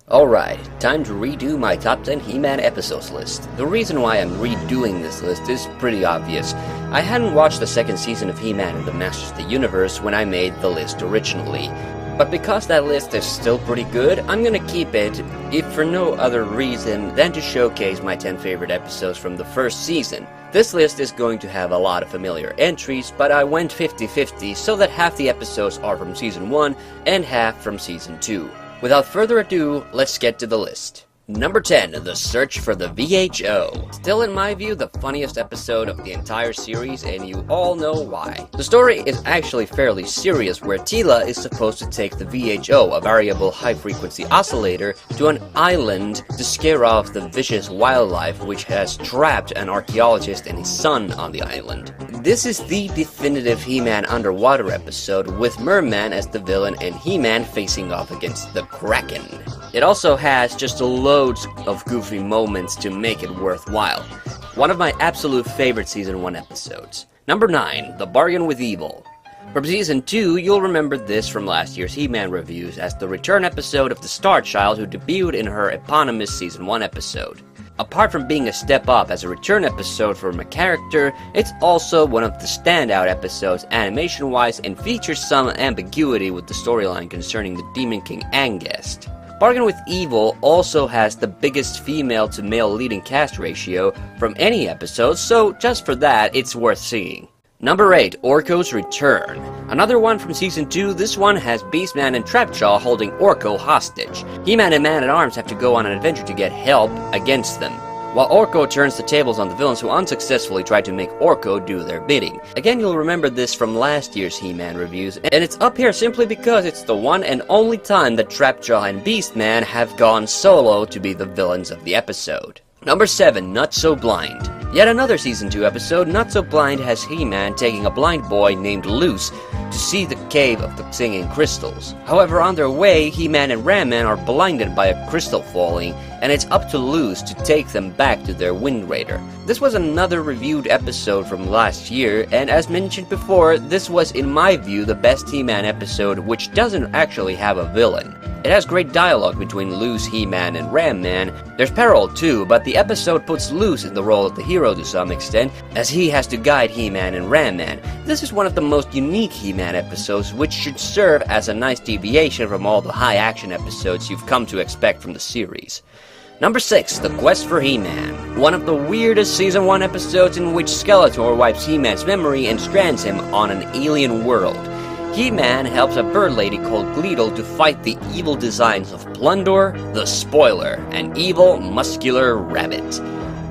Alright, time to redo my top 10 He-Man episodes list. The reason why I'm redoing this list is pretty obvious. I hadn't watched the second season of He-Man and the Masters of the Universe when I made the list originally. But because that list is still pretty good, I'm gonna keep it, if for no other reason than to showcase my 10 favorite episodes from the first season. This list is going to have a lot of familiar entries, but I went 50-50 so that half the episodes are from Season 1 and half from Season 2. Without further ado, let's get to the list. Number 10, The Search for the VHO. Still in my view, the funniest episode of the entire series, and you all know why. The story is actually fairly serious, where Teela is supposed to take the VHO, a variable high-frequency oscillator, to an island to scare off the vicious wildlife which has trapped an archaeologist and his son on the island. This is the definitive He-Man underwater episode, with Merman as the villain and He-Man facing off against the Kraken. It also has just loads of goofy moments to make it worthwhile. One of my absolute favorite Season 1 episodes. Number 9, The Bargain with Evil. From Season 2, you'll remember this from last year's He-Man reviews as the return episode of the Star Child who debuted in her eponymous Season 1 episode. Apart from being a step up as a return episode from a character, it's also one of the standout episodes animation-wise and features some ambiguity with the storyline concerning the Demon King Angest. Bargain with Evil also has the biggest female to male leading cast ratio from any episode, so just for that, it's worth seeing. Number 8, Orko's Return. Another one from Season 2, this one has Beastman and Trapjaw holding Orko hostage. He-Man and Man-at-Arms have to go on an adventure to get help against them, while Orko turns the tables on the villains who unsuccessfully try to make Orko do their bidding. Again, you'll remember this from last year's He-Man reviews, and it's up here simply because it's the one and only time that Trapjaw and Beastman have gone solo to be the villains of the episode. Number 7, Not So Blind. Yet another Season 2 episode, Not So Blind has He-Man taking a blind boy named Luce to see the cave of the singing crystals. However, on their way, He-Man and Ram-Man are blinded by a crystal falling, and it's up to Luce to take them back to their Wind Raider. This was another reviewed episode from last year, and as mentioned before, this was in my view the best He-Man episode which doesn't actually have a villain. It has great dialogue between Luce, He-Man, and Ram-Man. There's peril too, but the episode puts Luce in the role of the hero to some extent, as he has to guide He-Man and Ram-Man. This is one of the most unique He-Man episodes, which should serve as a nice deviation from all the high-action episodes you've come to expect from the series. Number 6, The Quest for He-Man. One of the weirdest Season 1 episodes in which Skeletor wipes He-Man's memory and strands him on an alien world. He-Man helps a bird lady called Gleedle to fight the evil designs of Plundor, the Spoiler, an evil, muscular rabbit.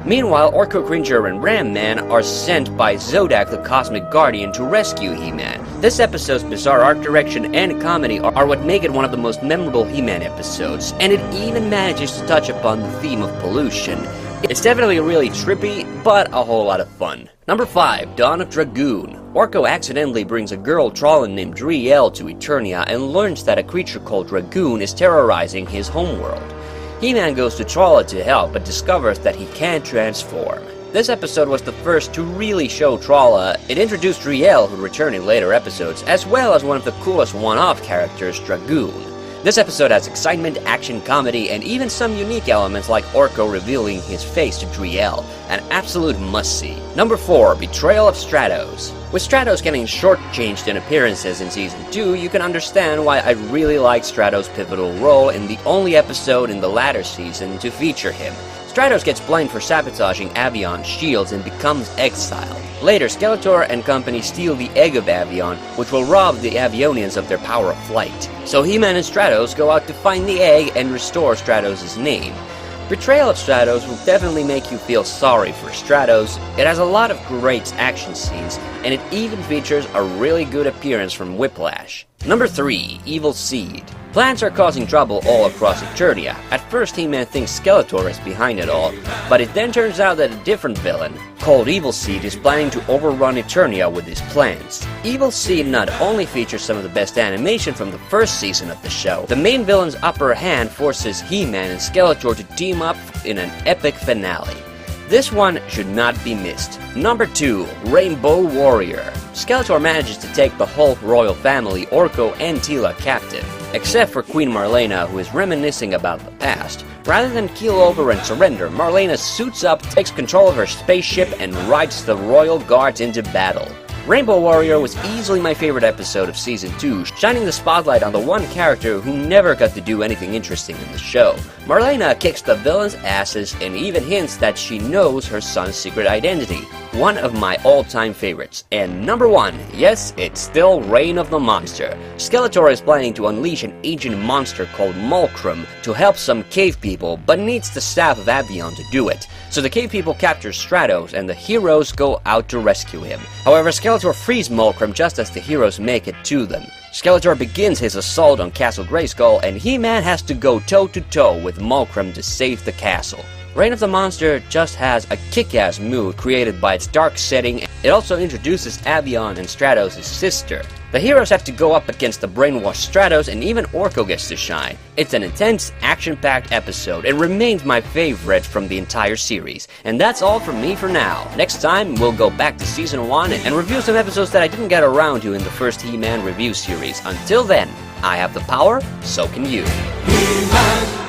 Meanwhile, Orko Cringer and Ram-Man are sent by Zodak the Cosmic Guardian to rescue He-Man. This episode's bizarre art direction and comedy are what make it one of the most memorable He-Man episodes, and it even manages to touch upon the theme of pollution. It's definitely really trippy, but a whole lot of fun. Number 5, Dawn of Dragoon. Orko accidentally brings a girl Trollan named Driel to Eternia and learns that a creature called Dragoon is terrorizing his homeworld. He-Man goes to Trollan to help, but discovers that he can't transform. This episode was the first to really show Trollan. It introduced Driel, who would return in later episodes, as well as one of the coolest one-off characters, Dragoon. This episode has excitement, action, comedy, and even some unique elements like Orko revealing his face to Driel, an absolute must-see. Number 4, Betrayal of Stratos. With Stratos getting shortchanged in appearances in Season 2, you can understand why I really like Stratos' pivotal role in the only episode in the latter season to feature him. Stratos gets blamed for sabotaging Avion's shields and becomes exiled. Later, Skeletor and company steal the egg of Avion, which will rob the Avionians of their power of flight. So He-Man and Stratos go out to find the egg and restore Stratos' name. Betrayal of Stratos will definitely make you feel sorry for Stratos. It has a lot of great action scenes, and it even features a really good appearance from Whiplash. Number 3, Evil Seed. Plants are causing trouble all across Eternia. At first, He-Man thinks Skeletor is behind it all, but it then turns out that a different villain, called Evil Seed, is planning to overrun Eternia with his plans. Evil Seed not only features some of the best animation from the first season of the show, the main villain's upper hand forces He-Man and Skeletor to team up in an epic finale. This one should not be missed. Number 2, Rainbow Warrior. Skeletor manages to take the whole royal family, Orko and Teela, captive. except for Queen Marlena, who is reminiscing about the past. Rather than keel over and surrender, Marlena suits up, takes control of her spaceship, and rides the royal guards into battle. Rainbow Warrior was easily my favorite episode of Season 2, shining the spotlight on the one character who never got to do anything interesting in the show. Marlena kicks the villain's asses and even hints that she knows her son's secret identity. One of my all-time favorites. And number 1, yes, it's still Reign of the Monster. Skeletor is planning to unleash an ancient monster called Mulcrum to help some cave people, but needs the staff of Avion to do it. So the cave people capture Stratos, and the heroes go out to rescue him. However, Skeletor frees Mulcrum just as the heroes make it to them. Skeletor begins his assault on Castle Grayskull, and He-Man has to go toe-to-toe with Mulcrum to save the castle. Reign of the Monster just has a kick-ass mood created by its dark setting. It also introduces Avion and Stratos' sister. The heroes have to go up against the brainwashed Stratos, and even Orko gets to shine. It's an intense, action-packed episode. It remains my favorite from the entire series. And that's all from me for now. Next time, we'll go back to Season 1 and review some episodes that I didn't get around to in the first He-Man review series. Until then, I have the power, so can you. He-Man.